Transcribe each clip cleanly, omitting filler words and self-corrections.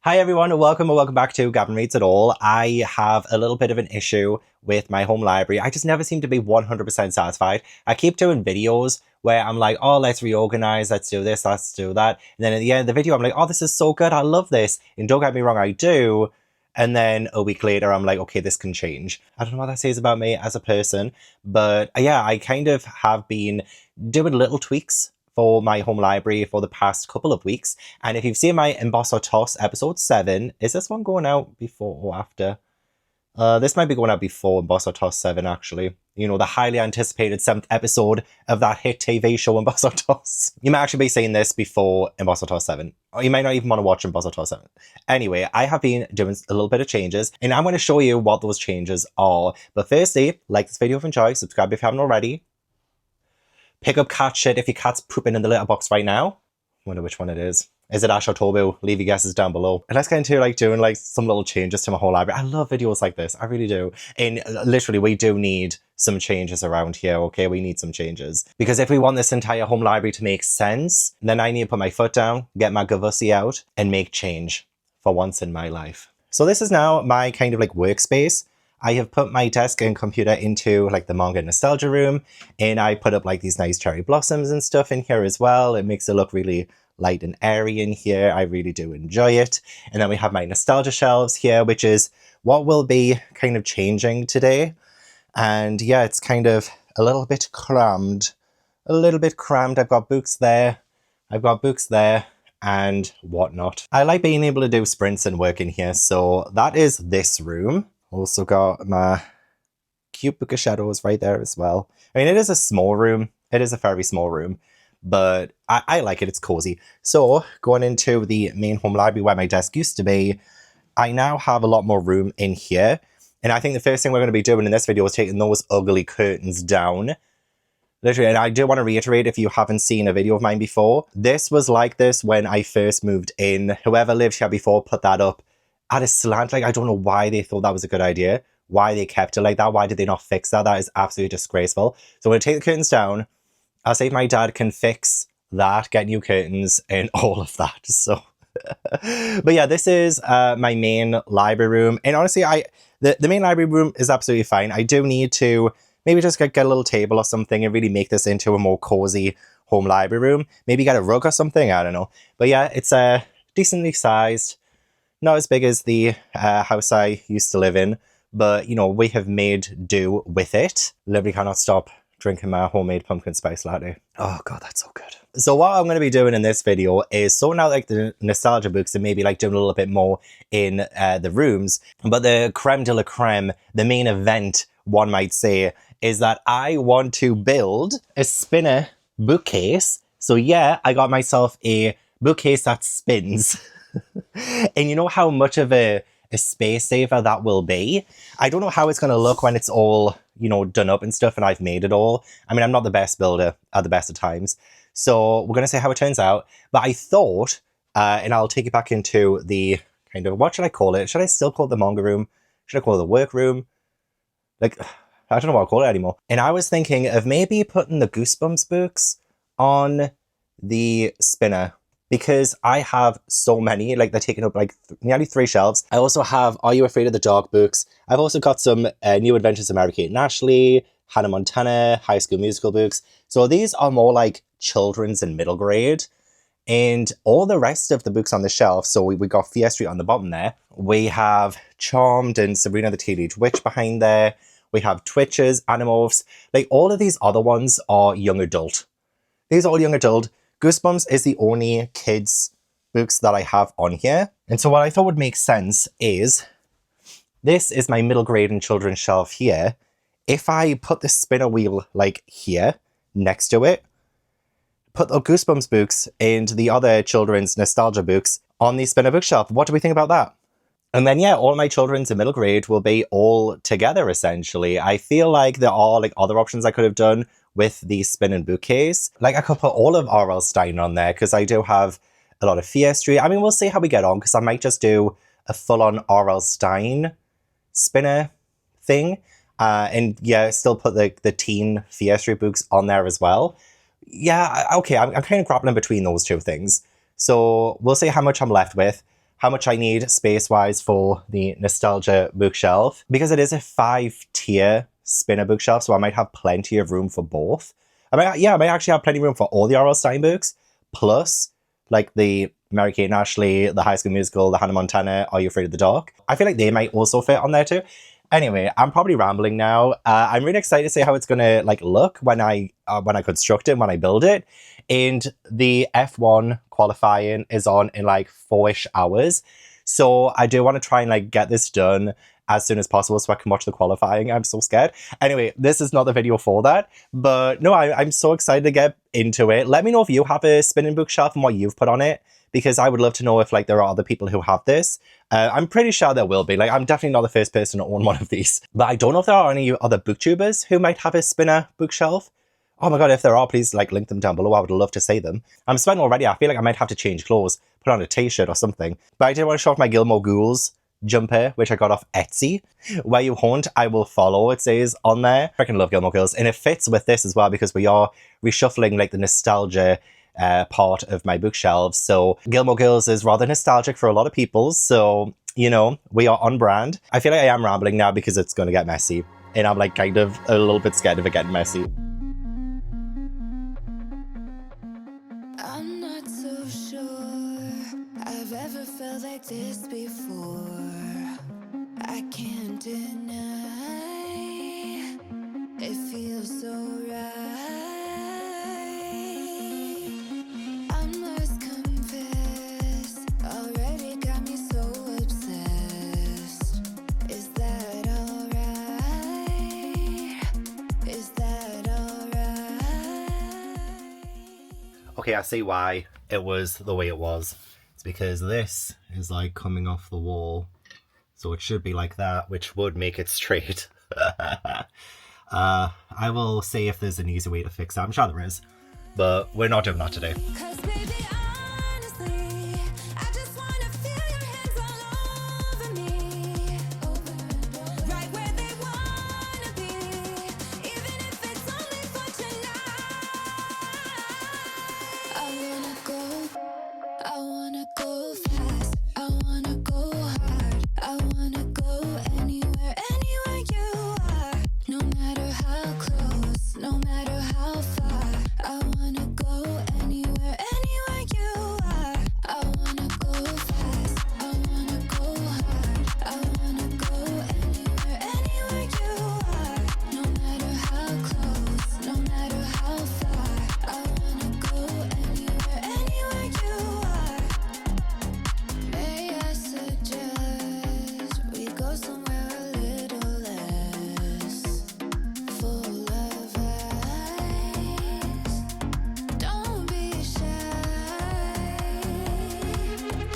Hi everyone, welcome back to Gavin Reads It All. I have a little bit of an issue with my home library. I just never seem to be 100% satisfied. I keep doing videos where I'm like, oh, let's reorganize, let's do this, let's do that. And then at the end of the video, I'm like, oh, this is so good, I love this. And don't get me wrong, I do. And then a week later, I'm like, okay, this can change. I don't know what that says about me as a person, but yeah, I kind of have been doing little tweaks for my home library for the past couple of weeks. And if you've seen my Emboss or Toss episode 7, is this one going out before or after? This might be going out before Emboss or Toss 7, actually. You know, the highly anticipated 7th episode of that hit TV show Emboss or Toss. You might actually be seeing this before Emboss or Toss 7. Or you might not even want to watch Emboss or Toss 7. Anyway, I have been doing a little bit of changes, and I'm going to show you what those changes are. But firstly, like this video if you enjoy, subscribe if you haven't already. Pick up cat shit if your cat's pooping in the litter box right now. Wonder which one it is. Is it Ash or Tobu? Leave your guesses down below. And let's get into doing some little changes to my whole library. I love videos like this. I really do. And literally, we do need some changes around here, okay? We need some changes. Because if we want this entire home library to make sense, then I need to put my foot down, get my gavussi out, and make change for once in my life. So this is now my kind of workspace. I have put my desk and computer into the manga nostalgia room, and I put up these nice cherry blossoms and stuff in here as well. It makes it look really light and airy in here. I really do enjoy it. And then we have my nostalgia shelves here, which is what will be kind of changing today. And yeah, it's kind of a little bit crammed. I've got books there. I've got books there and whatnot. I like being able to do sprints and work in here. So that is this room. Also got my cute book of shadows right there as well. I mean, it is a small room. It is a very small room, but I like it. It's cozy. So going into the main home library where my desk used to be, I now have a lot more room in here. And I think the first thing we're going to be doing in this video is taking those ugly curtains down. Literally, and I do want to reiterate, if you haven't seen a video of mine before, this was like this when I first moved in. Whoever lived here before put that up at a slant. I don't know why they thought that was a good idea, why they kept it like that, why did they not fix that? That is absolutely disgraceful. So I'm going to take the curtains down. I'll see if my dad can fix that, get new curtains and all of that. So, but yeah, this is my main library room. And honestly, the main library room is absolutely fine. I do need to maybe just get a little table or something and really make this into a more cozy home library room. Maybe get a rug or something, I don't know. But yeah, it's decently sized. Not as big as the house I used to live in, but, you know, we have made do with it. Literally cannot stop drinking my homemade pumpkin spice latte. Oh, God, that's so good. So what I'm going to be doing in this video is sorting out the nostalgia books and maybe doing a little bit more in the rooms. But the creme de la creme, the main event, one might say, is that I want to build a spinner bookcase. So yeah, I got myself a bookcase that spins. And you know how much of a space saver that will be? I don't know how it's going to look when it's all, you know, done up and stuff and I've made it all. I mean, I'm not the best builder at the best of times. So we're going to see how it turns out. But I thought, and I'll take it back into the kind of, what should I call it? Should I still call it the manga room? Should I call it the work room? I don't know what I'll call it anymore. And I was thinking of maybe putting the Goosebumps books on the spinner, because I have so many, they're taking up nearly 3 shelves. I also have Are You Afraid of the Dark books. I've also got some New Adventures of Mary-Kate and Ashley, Hannah Montana, High School Musical books. So these are more children's and middle grade. And all the rest of the books on the shelf, so we got Fear Street on the bottom there. We have Charmed and Sabrina the Teenage Witch behind there. We have Twitches, Animorphs. All of these other ones are young adult. These are all young adult. Goosebumps is the only kids books that I have on here. And so what I thought would make sense is, this is my middle grade and children's shelf here. If I put the spinner wheel here next to it, put the Goosebumps books and the other children's nostalgia books on the spinner bookshelf. What do we think about that? And then, yeah, all my children's and middle grade will be all together, essentially. I feel like there are other options I could have done with the spinning bookcase. I could put all of R.L. Stine on there because I do have a lot of Fear Street. I mean, we'll see how we get on because I might just do a full-on R.L. Stine spinner thing. And yeah, still put the teen Fear Street books on there as well. Yeah, okay, I'm kind of grappling between those two things. So we'll see how much I'm left with. how much I need space-wise for the nostalgia bookshelf. Because it is a 5-tier spinner bookshelf, so I might have plenty of room for both. I might actually have plenty of room for all the R.L. Stine books, plus like the Mary-Kate and Ashley, the High School Musical, the Hannah Montana, Are You Afraid of the Dark? I feel like they might also fit on there too. Anyway, I'm probably rambling now. I'm really excited to see how it's gonna like look when I construct it, when I build it. And the F1 qualifying is on in like 4-ish hours. So I do want to try and like get this done as soon as possible so I can watch the qualifying. I'm so scared. Anyway, this is not the video for that. But no, I'm so excited to get into it. Let me know if you have a spinning bookshelf and what you've put on it, because I would love to know if like there are other people who have this. I'm pretty sure there will be. Like, I'm definitely not the first person to own one of these. But I don't know if there are any other booktubers who might have a spinner bookshelf. Oh my god, if there are, please like link them down below. I would love to see them. I'm sweating already. I feel like I might have to change clothes, put on a t-shirt or something. But I did want to show off my Gilmore Ghouls jumper, which I got off Etsy. Where you hunt, I will follow, it says on there. I freaking love Gilmore Girls. And it fits with this as well, because we are reshuffling like the nostalgia part of my bookshelves. So Gilmore Girls is rather nostalgic for a lot of people. So, you know, we are on brand. I feel like I am rambling now because it's going to get messy. And I'm like kind of a little bit scared of it getting messy. I'm not so sure I've ever felt like this before. I can't deny it feels so right. I must confess, already got me so obsessed. Is that alright? Is that alright? Okay, I see why it was the way it was. It's because this is like coming off the wall. So it should be like that, which would make it straight. I will see if there's an easy way to fix that. I'm sure there is. But we're not doing that today. Cause baby, honestly, I just wanna feel your hands all over me. Right where they wanna be, even if it's only for tonight. I wanna go fast, I wanna go hard, I wanna go anywhere, anywhere you are. No matter how close, no matter how far, I wanna go anywhere, anywhere you are. I wanna go fast, I wanna go hard, I wanna go anywhere, anywhere you are. No matter how close, no matter how far, I wanna go anywhere, anywhere you are. May I suggest we go somewhere a little less full of ice? Don't be shy.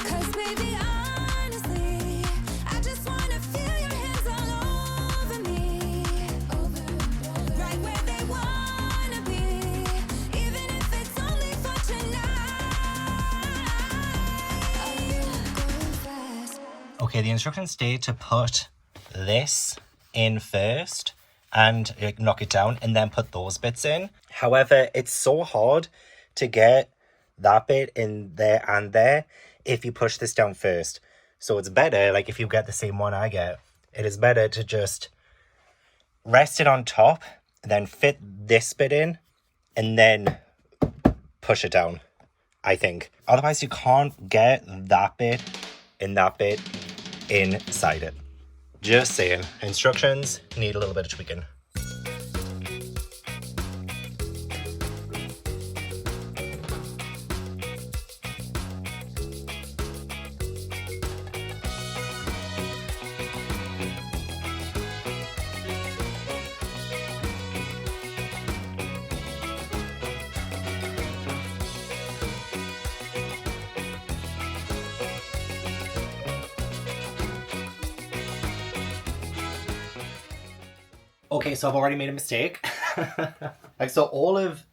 Cause baby, honestly, I just wanna feel your hands all over me. Right where they wanna be, even if it's only for tonight. I wanna go fast. Okay, the instructions state to put this in first and knock it down and then put those bits in. However, it's so hard to get that bit in there and there if you push this down first. So it's better, like if you get the same one I get, it is better to just rest it on top, then fit this bit in, and then push it down, I think. Otherwise, you can't get that bit and that bit inside it. Just saying. Instructions need a little bit of tweaking. Okay, so I've already made a mistake. Like, so all of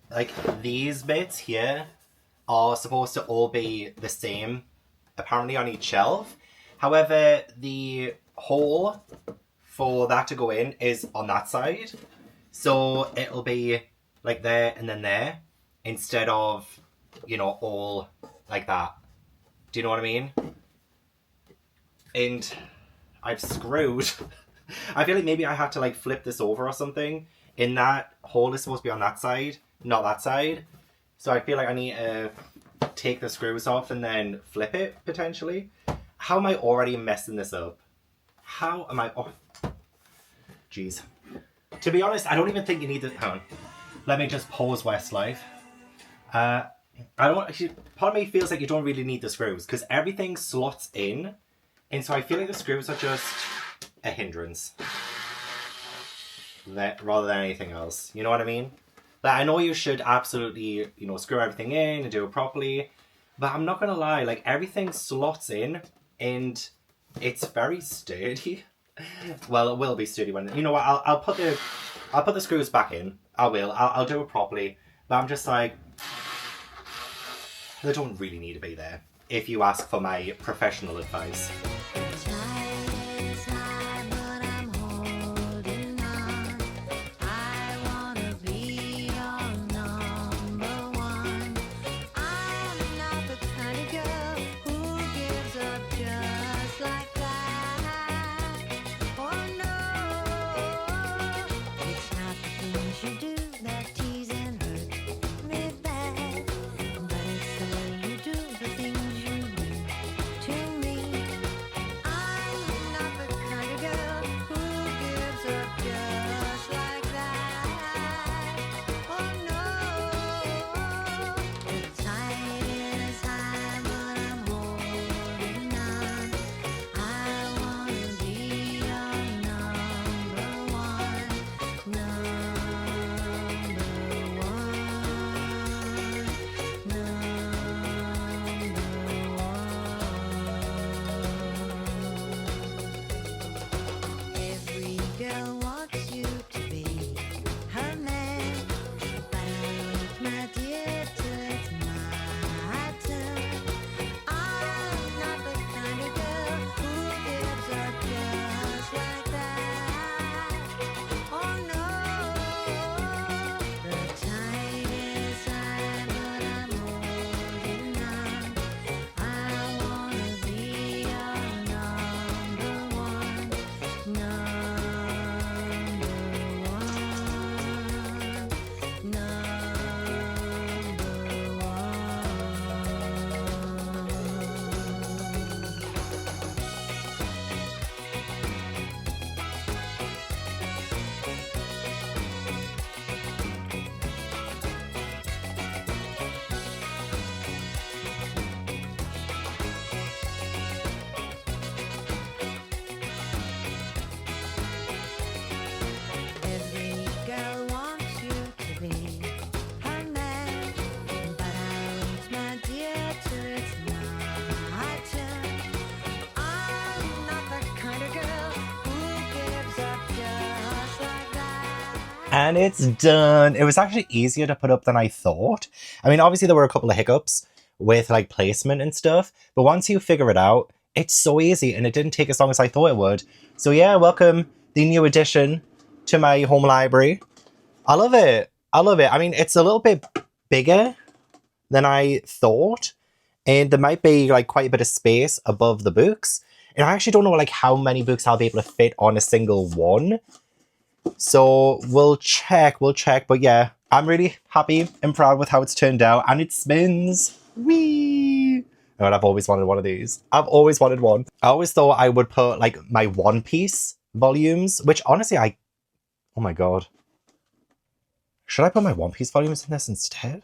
like these bits here are supposed to all be the same, apparently, on each shelf. However, the hole for that to go in is on that side. So it'll be like there and then there, instead of, you know, all like that. Do you know what I mean? And I've screwed. I feel like maybe I had to like flip this over or something. And that hole is supposed to be on that side, not that side. So I feel like I need to take the screws off and then flip it, potentially. How am I already messing this up? How am I... Oh. Jeez. To be honest, I don't even think you need to... Hang on. Let me just pause Westlife. I don't... Actually, part of me feels like you don't really need the screws because everything slots in. And so I feel like the screws are just a hindrance. Rather than anything else. You know what I mean? Like, I know you should absolutely, you know, screw everything in and do it properly. But I'm not going to lie. Like, everything slots in. And it's very sturdy. Well, it will be sturdy when... You know what? I'll put the screws back in. I will. I'll do it properly. But I'm just like... They don't really need to be there. If you ask for my professional advice. And it's done. It was actually easier to put up than I thought. I mean, obviously there were a couple of hiccups with like placement and stuff, but once you figure it out, it's so easy and it didn't take as long as I thought it would. So yeah, welcome the new addition to my home library. I love it. I love it. I mean, it's a little bit bigger than I thought, and there might be like quite a bit of space above the books. And I actually don't know like how many books I'll be able to fit on a single one. So we'll check, but yeah, I'm really happy and proud with how it's turned out, and it spins. Whee! Oh, and I've always wanted one of these. I've always wanted one. I always thought I would put like my One Piece volumes, which honestly oh my god. Should I put my One Piece volumes in this instead?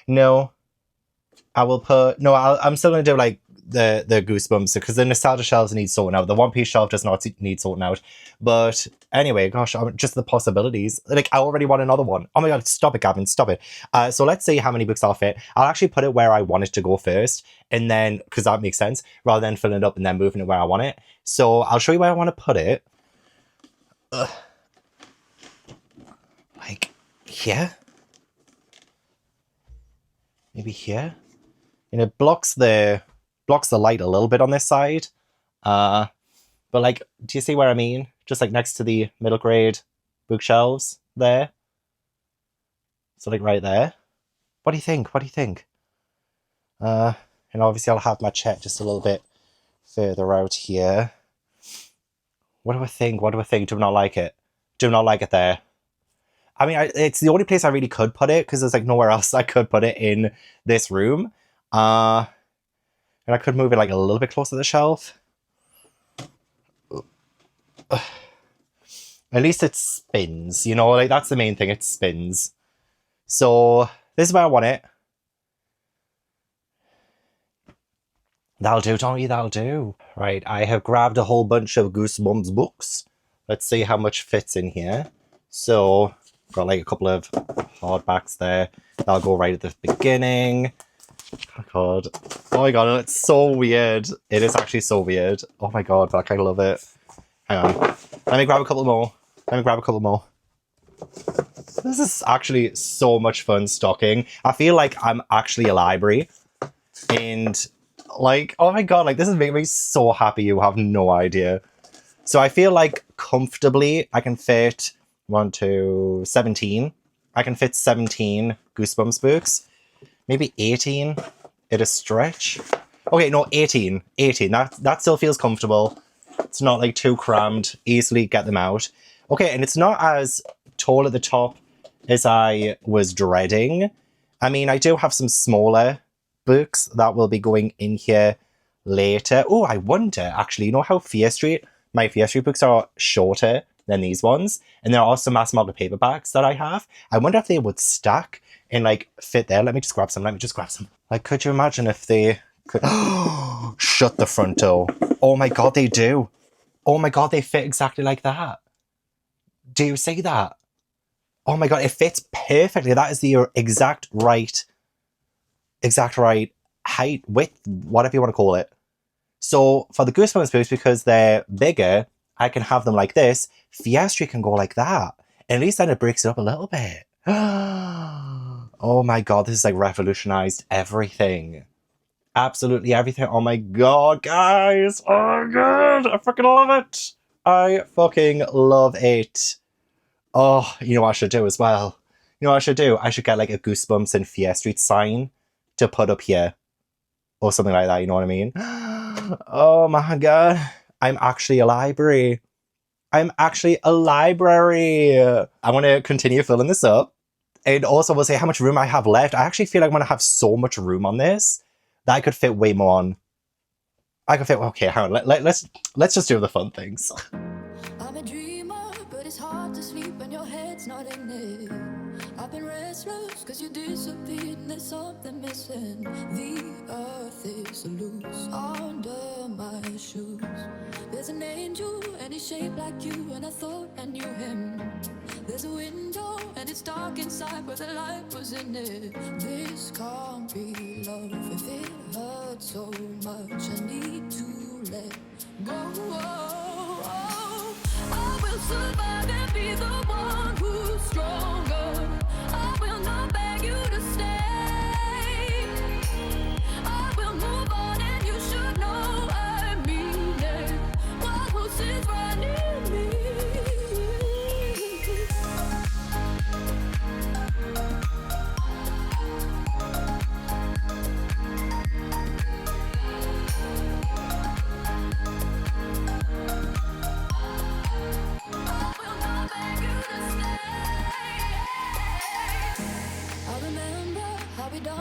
No. I'm still going to do like the Goosebumps because the nostalgia shelves need sorting out. The One Piece shelf does not need sorting out. But anyway, gosh, just the possibilities. Like, I already want another one. Oh my god, stop it, Gavin, stop it. So let's see how many books I'll fit. I'll actually put it where I want it to go first, and then, because that makes sense, rather than filling it up and then moving it where I want it. So I'll show you where I want to put it. Like, here? Maybe here? And it blocks the light a little bit on this side. But like, do you see where I mean? Just like next to the middle grade bookshelves there. So like right there. What do you think? What do you think? And obviously I'll have my chat just a little bit further out here. What do I think? What do I think? Do I not like it? Do I not like it there? I mean, it's the only place I really could put it because there's like nowhere else I could put it in this room. And I could move it like a little bit closer to the shelf. At least it spins, you know, like that's the main thing, it spins. So this is where I want it. That'll do, Dani, that'll do. Right, I have grabbed a whole bunch of Goosebumps books. Let's see how much fits in here. So, got like a couple of hardbacks there. That'll go right at the beginning. Oh god. Oh my god, it's so weird. It is actually so weird. Oh my god, but I kind of love it. Hang on. Let me grab a couple more. This is actually so much fun stocking. I feel like I'm actually a library. And like, oh my god, like this is making me so happy, you have no idea. So I feel like comfortably I can fit 17. I can fit 17 Goosebumps books. Maybe 18 at a stretch. Okay, no, 18. 18. That still feels comfortable. It's not like too crammed. Easily get them out. Okay, and it's not as tall at the top as I was dreading. I mean, I do have some smaller books that will be going in here later. Oh, I wonder, actually, you know how my Fear Street books are shorter than these ones? And there are also mass market paperbacks that I have. I wonder if they would stack and like fit there. Let me just grab some. Like, could you imagine if they could... Shut the front door. Oh my god, they do. Oh my god, they fit exactly like that. Do you see that? Oh my god, it fits perfectly. That is the exact right height, width, whatever you want to call it. So for the Goosebumps books, because they're bigger, I can have them like this. Fiestry can go like that. And at least then it breaks it up a little bit. Oh my god, this has like revolutionized everything. Absolutely everything. Oh my god, guys. Oh my god, I freaking love it. I fucking love it. Oh, you know what I should do as well? You know what I should do? I should get like a Goosebumps and Fear Street sign to put up here. Or something like that, you know what I mean? Oh my god. I'm actually a library. I want to continue filling this up. And also we'll say how much room I have left. I actually feel like I'm going to have so much room on this that I could fit way more on. Okay, hang on. Let's just do the fun things. I'm a dreamer, but it's hard to sleep when your head's not in it. I've been restless cause you disappeared and there's something missing. The earth is loose under my shoes. There's an angel and he's shaped like you, and I thought I knew him. There's a window and it's dark inside, but the light was in it. This can't be love if it hurts so much. I need to let go. I will survive and be the one who's stronger. I will not beg you to stay. I will move on and you should know I mean it. What else is running me?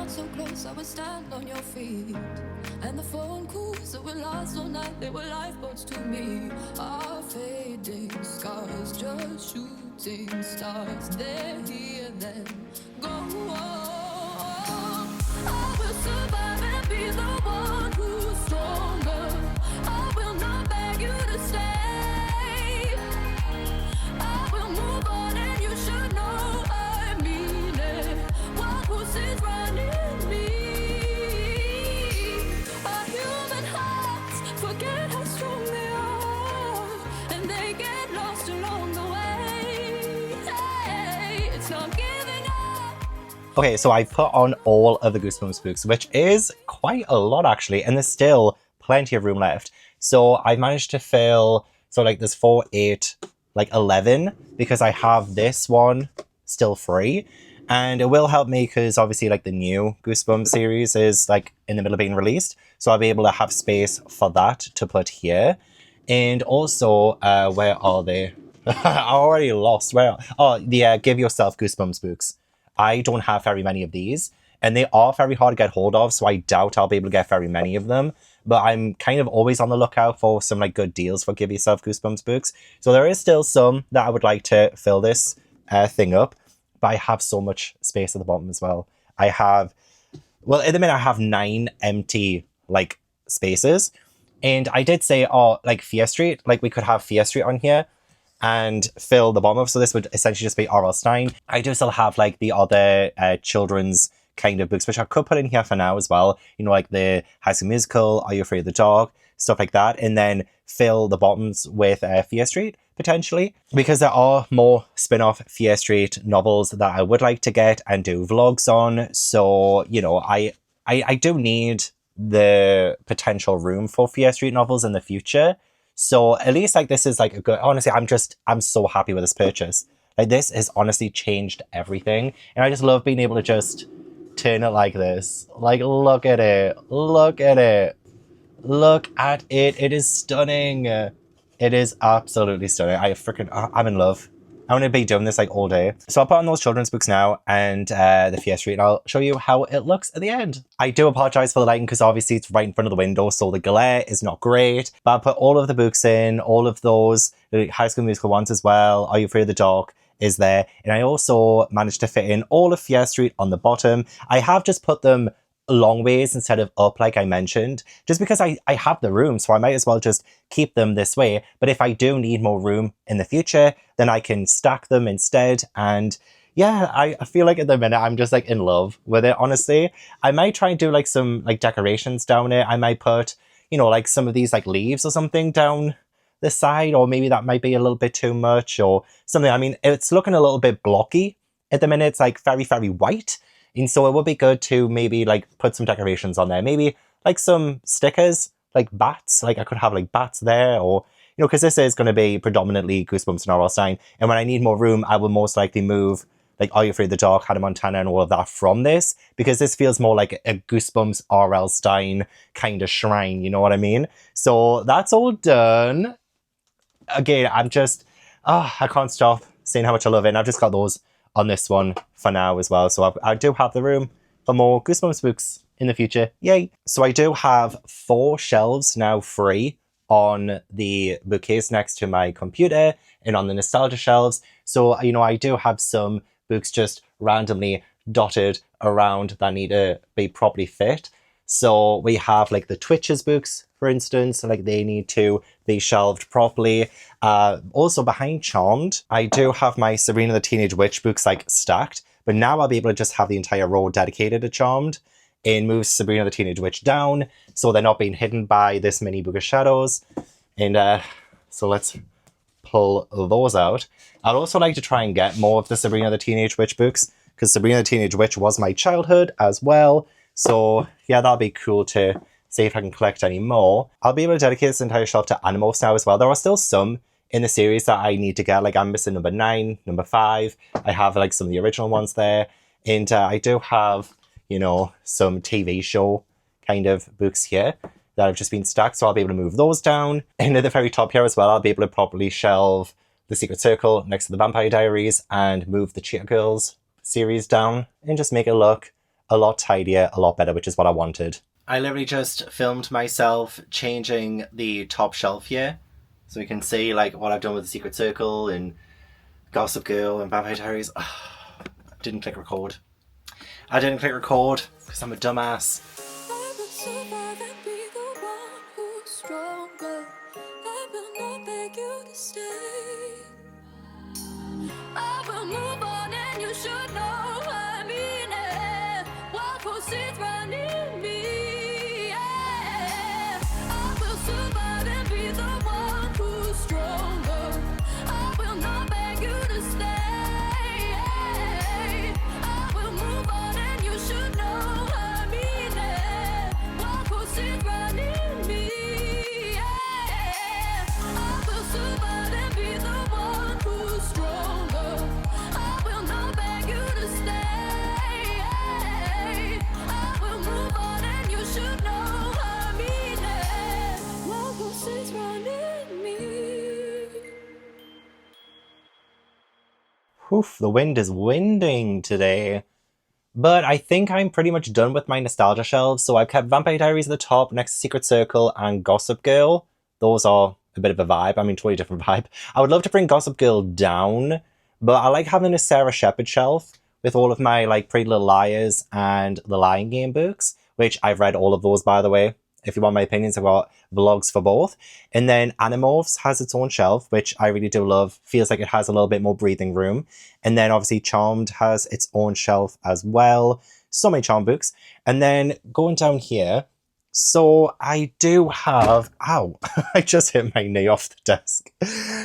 So close, I would stand on your feet. And the phone calls that were lost all night, they were lifeboats to me. Our fading scars, just shooting stars. They're here, then go on. I will survive and be the one who's stronger. I will not beg you to stay. I will move on and you should know I mean it. What else is running? Forget how strong they are, and they get lost along the way. Hey, it's not giving up. Okay, so I put on all of the Goosebumps books, which is quite a lot actually, and there's still plenty of room left. So I managed to fill, so like there's 4, 8, like 11, because I have this one still free. And it will help me because obviously like the new Goosebumps series is like in the middle of being released. So I'll be able to have space for that to put here. And also, where are they? I already lost. Where? Oh, the Give Yourself Goosebumps books. I don't have very many of these. And they are very hard to get hold of, so I doubt I'll be able to get very many of them. But I'm kind of always on the lookout for some like good deals for Give Yourself Goosebumps books. So there is still some that I would like to fill this thing up. But I have so much space at the bottom as well. I have, well, at the minute I have 9 empty like spaces. And I did say, oh, like Fear Street, like we could have Fear Street on here and fill the bottom of. So this would essentially just be R.L. Stine. I do still have like the other children's kind of books, which I could put in here for now as well. You know, like the High School Musical, Are You Afraid of the Dark? Stuff like that. And then fill the bottoms with Fear Street, potentially. Because there are more spin-off Fear Street novels that I would like to get and do vlogs on. So, you know, I do need the potential room for Fear Street novels in the future. So at least like this is like a good, honestly, I'm so happy with this purchase. Like this has honestly changed everything. And I just love being able to just turn it like this. Like, look at it. Look at it. Look at it. It is stunning. It is absolutely stunning. I'm in love. I want to be doing this like all day. So I'll put on those children's books now and the Fear Street, and I'll show you how it looks at the end. I do apologize for the lighting because obviously it's right in front of the window, so the glare is not great. But I'll put all of the books in, all of those High School Musical ones as well. Are You Afraid of the Dark is there. And I also managed to fit in all of Fear Street on the bottom. I have just put them long ways instead of up like I mentioned, just because I have the room, so I might as well just keep them this way. But if I do need more room in the future, then I can stack them instead. And yeah, I feel like at the minute I'm just like in love with it, honestly. I might try and do like some like decorations down it. I might put, you know, like some of these like leaves or something down the side, or maybe that might be a little bit too much or something. I mean, it's looking a little bit blocky at the minute. It's like very, very white. And so it would be good to maybe like put some decorations on there. Maybe like some stickers, like bats. Like I could have like bats there, or, you know, because this is going to be predominantly Goosebumps and R.L. Stine. And when I need more room, I will most likely move like Are You Afraid of the Dark, Hannah Montana and all of that from this, because this feels more like a Goosebumps R.L. Stine kind of shrine. You know what I mean? So that's all done. Again, I'm just, I can't stop saying how much I love it. And I've just got those on this one for now as well. So I do have the room for more Goosebumps books in the future. Yay! So I do have 4 shelves now free on the bookcase next to my computer and on the nostalgia shelves. So, you know, I do have some books just randomly dotted around that need to be properly fit. So we have like the Twitches books, for instance, like they need to be shelved properly. Also behind Charmed, I do have my Sabrina the Teenage Witch books like stacked, but now I'll be able to just have the entire row dedicated to Charmed and move Sabrina the Teenage Witch down so they're not being hidden by this mini book of shadows. And so let's pull those out. I'd also like to try and get more of the Sabrina the Teenage Witch books, because Sabrina the Teenage Witch was my childhood as well. So yeah, that'll be cool to see if I can collect any more. I'll be able to dedicate this entire shelf to Animals now as well. There are still some in the series that I need to get. Like I'm missing number 9, number 5. I have like some of the original ones there. And I do have, you know, some TV show kind of books here that have just been stacked. So I'll be able to move those down. And at the very top here as well, I'll be able to properly shelve The Secret Circle next to the Vampire Diaries and move the Cheetah Girls series down and just make it look a lot tidier, a lot better, which is what I wanted. I literally just filmed myself changing the top shelf here, so you can see like what I've done with The Secret Circle and Gossip Girl and Vampire Diaries. I didn't click record. I didn't click record because I'm a dumbass. I will move on and you should know I mean it. What proceeds running me, yeah. I will survive and be the one who's stronger. I will not beg you to stay. I will move on and you should know I mean it. What proceeds running me, yeah. I will survive and be the one who's stronger. I Oof, the wind is winding today. But I think I'm pretty much done with my nostalgia shelves. So I've kept Vampire Diaries at the top, next to Secret Circle and Gossip Girl. Those are a bit of a vibe. I mean, totally different vibe. I would love to bring Gossip Girl down, but I like having a Sarah Shepherd shelf with all of my like Pretty Little Liars and the Lion Game books, which I've read all of those, by the way. If you want my opinions, I've got vlogs for both. And then Animorphs has its own shelf, which I really do love. Feels like it has a little bit more breathing room. And then obviously Charmed has its own shelf as well. So many Charmed books. And then going down here, so I do have, ow, I just hit my knee off the desk.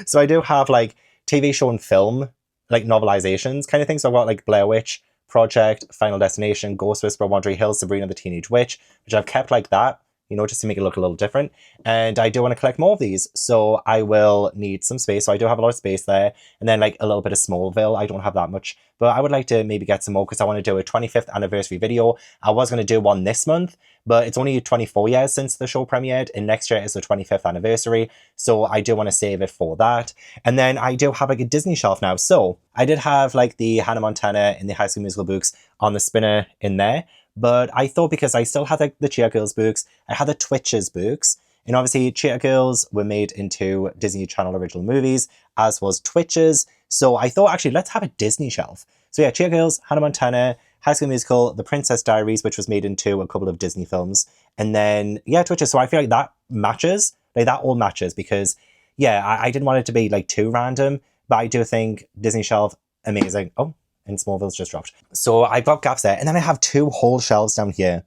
So I do have like TV show and film, like novelizations kind of thing. So I've got like Blair Witch Project, Final Destination, Ghost Whisperer, Wandering Hills, Sabrina the Teenage Witch, which I've kept like that, you know, just to make it look a little different. And I do want to collect more of these, so I will need some space. So I do have a lot of space there. And then like a little bit of Smallville. I don't have that much, but I would like to maybe get some more because I want to do a 25th anniversary video. I was going to do one this month, but it's only 24 years since the show premiered, and next year is the 25th anniversary. So I do want to save it for that. And then I do have like a Disney shelf now. So I did have like the Hannah Montana and the High School Musical books on the spinner in there. But I thought because I still had like the Cheer Girls books, I had the Twitches books, and obviously Cheer Girls were made into Disney Channel original movies, as was Twitches. So I thought actually let's have a Disney shelf. So yeah, Cheer Girls, Hannah Montana, High School Musical, The Princess Diaries, which was made into a couple of Disney films, and then yeah, Twitches. So I feel like that matches, like that all matches because yeah, I didn't want it to be like too random, but I do think Disney shelf amazing. Oh. And Smallville's just dropped. So I've got gaps there. And then I have two whole shelves down here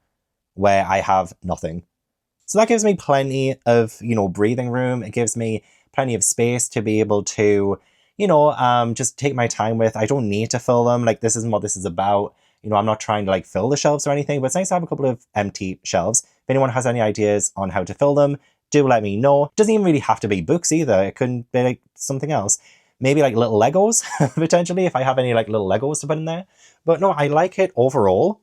where I have nothing. So that gives me plenty of, you know, breathing room. It gives me plenty of space to be able to, you know, just take my time with. I don't need to fill them. Like, this isn't what this is about. You know, I'm not trying to like fill the shelves or anything, but it's nice to have a couple of empty shelves. If anyone has any ideas on how to fill them, do let me know. It doesn't even really have to be books either. It could be like something else. Maybe like little Legos, potentially, if I have any like little Legos to put in there. But no, I like it overall.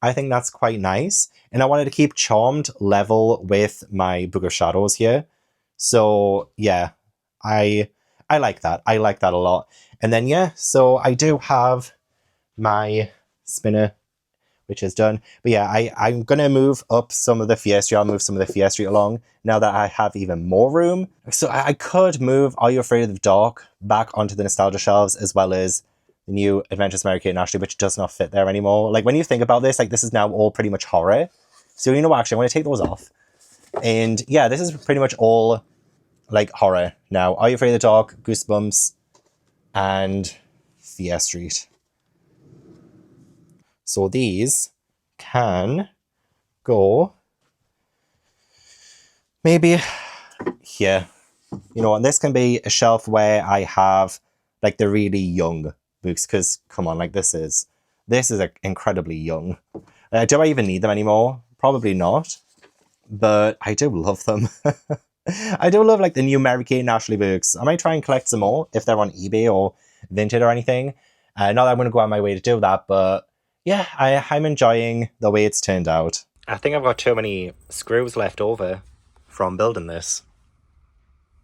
I think that's quite nice. And I wanted to keep Charmed level with my Book of Shadows here. So yeah, I like that. I like that a lot. And then yeah, so I do have my spinner, which is done. But yeah, I'm going to move up some of the Fear Street. I'll move some of the Fear Street along now that I have even more room. So I could move Are You Afraid of the Dark back onto the nostalgia shelves, as well as the new Adventures of Mary Kate and Ashley, which does not fit there anymore. Like, when you think about this, like, this is now all pretty much horror. So you know what, actually, I'm going to take those off. And yeah, this is pretty much all like horror now. Are You Afraid of the Dark, Goosebumps, and Fear Street. So these can go maybe here. You know, and this can be a shelf where I have like the really young books, because come on, like this is incredibly young. Do I even need them anymore? Probably not, but I do love them. I do love like the new Mary Kate and Ashley books. I might try and collect some more if they're on eBay or Vinted or anything. Not that I'm going to go out of my way to do that, but yeah, I'm enjoying the way it's turned out. I think I've got too many screws left over from building this.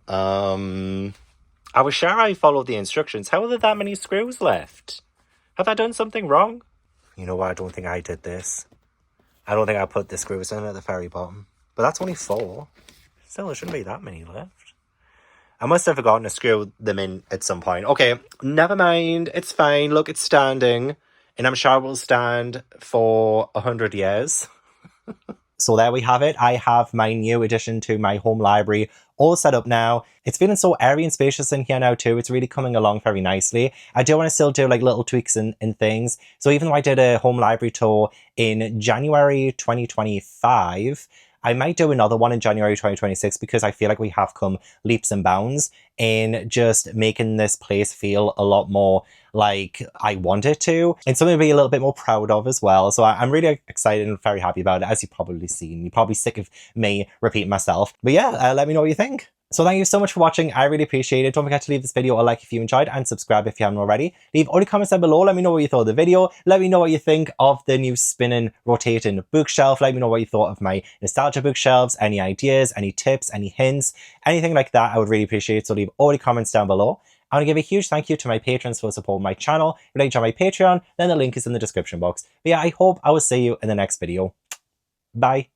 I was sure I followed the instructions. How are there that many screws left? Have I done something wrong? You know what? I don't think I did this. I don't think I put the screws in at the very bottom. But that's only 4. Still, there shouldn't be that many left. I must have forgotten to screw them in at some point. Okay, never mind. It's fine. Look, it's standing. And I'm sure it will stand for 100 years. So there we have it. I have my new addition to my home library all set up now. It's feeling so airy and spacious in here now too. It's really coming along very nicely. I do want to still do like little tweaks and things. So even though I did a home library tour in January 2025, I might do another one in January 2026 because I feel like we have come leaps and bounds in just making this place feel a lot more like I want it to, and something to be a little bit more proud of as well. So I'm really excited and very happy about it, as you've probably seen. You're probably sick of me repeating myself. But yeah, let me know what you think. So thank you so much for watching. I really appreciate it. Don't forget to leave this video a like if you enjoyed, and subscribe if you haven't already. Leave all the comments down below. Let me know what you thought of the video. Let me know what you think of the new spinning, rotating bookshelf. Let me know what you thought of my nostalgia bookshelves. Any ideas, any tips, any hints, anything like that. I would really appreciate it. So leave all the comments down below. I want to give a huge thank you to my patrons for supporting my channel. If you'd like to join my Patreon, then the link is in the description box. But yeah, I hope I will see you in the next video. Bye.